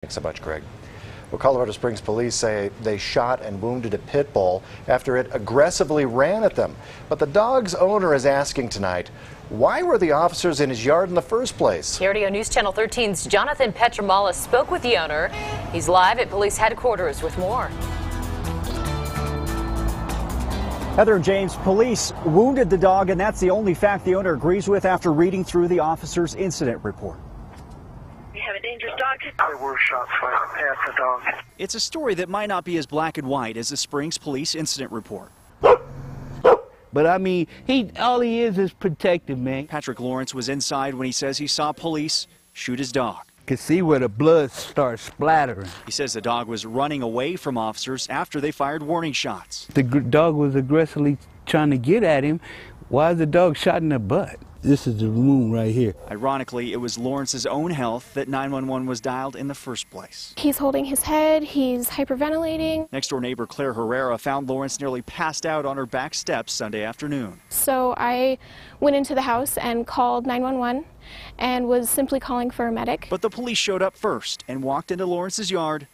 Thanks so much, Greg. Well, Colorado Springs police say they shot and wounded a pit bull after it aggressively ran at them. But the dog's owner is asking tonight, why were the officers in his yard in the first place? KRDO News Channel 13's Jonathan Petramala spoke with the owner. He's live at police headquarters with more. Heather and James, police wounded the dog, and that's the only fact the owner agrees with after reading through the officer's incident report. We have a dangerous dog. There were shots fired past the dog. It's a story that might not be as black and white as the Springs police incident report. But I mean, all he is protective, man. Patrick Lawrence was inside when he says he saw police shoot his dog. Could see where the blood starts splattering. He says the dog was running away from officers after they fired warning shots. The dog was aggressively trying to get at him. Why is the dog shot in the butt? This is the wound right here. Ironically, it was Lawrence's own health that 911 was dialed in the first place. He's holding his head, he's hyperventilating. Next-door neighbor Claire Herrera found Lawrence nearly passed out on her back steps Sunday afternoon. So I went into the house and called 911 and was simply calling for a medic. But the police showed up first and walked into Lawrence's yard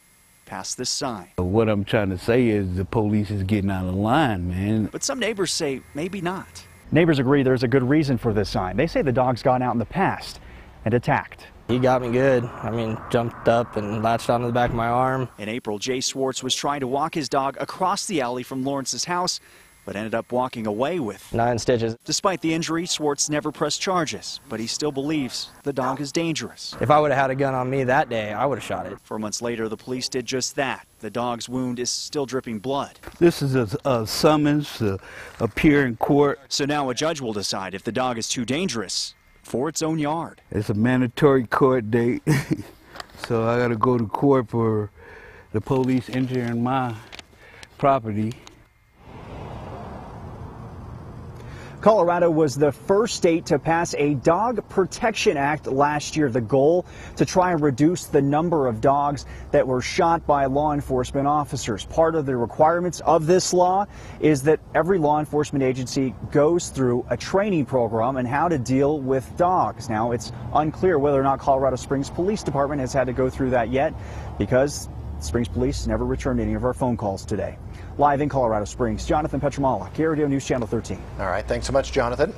past this sign. What I'm trying to say is the police is getting out of line, man. But some neighbors say maybe not. Neighbors agree there's a good reason for this sign. They say the dog's gone out in the past and attacked. He got me good. I mean, jumped up and latched onto the back of my arm. In April, Jay Swartz was trying to walk his dog across the alley from Lawrence's house, but ended up walking away with 9 stitches. Despite the injury, Swartz never pressed charges, but he still believes the dog is dangerous. If I would have had a gun on me that day, I would have shot it. 4 months later, the police did just that. The dog's wound is still dripping blood. This is a summons to appear in court. So now a judge will decide if the dog is too dangerous for its own yard. It's a mandatory court date, so I got to go to court for the police entering my property. Colorado was the first state to pass a Dog Protection Act last year. The goal to try and reduce the number of dogs that were shot by law enforcement officers. Part of the requirements of this law is that every law enforcement agency goes through a training program on how to deal with dogs. Now, it's unclear whether or not Colorado Springs Police Department has had to go through that yet, because Springs Police never returned any of our phone calls today. Live in Colorado Springs, Jonathan Petramala, KRDO News Channel 13. All right, thanks so much, Jonathan.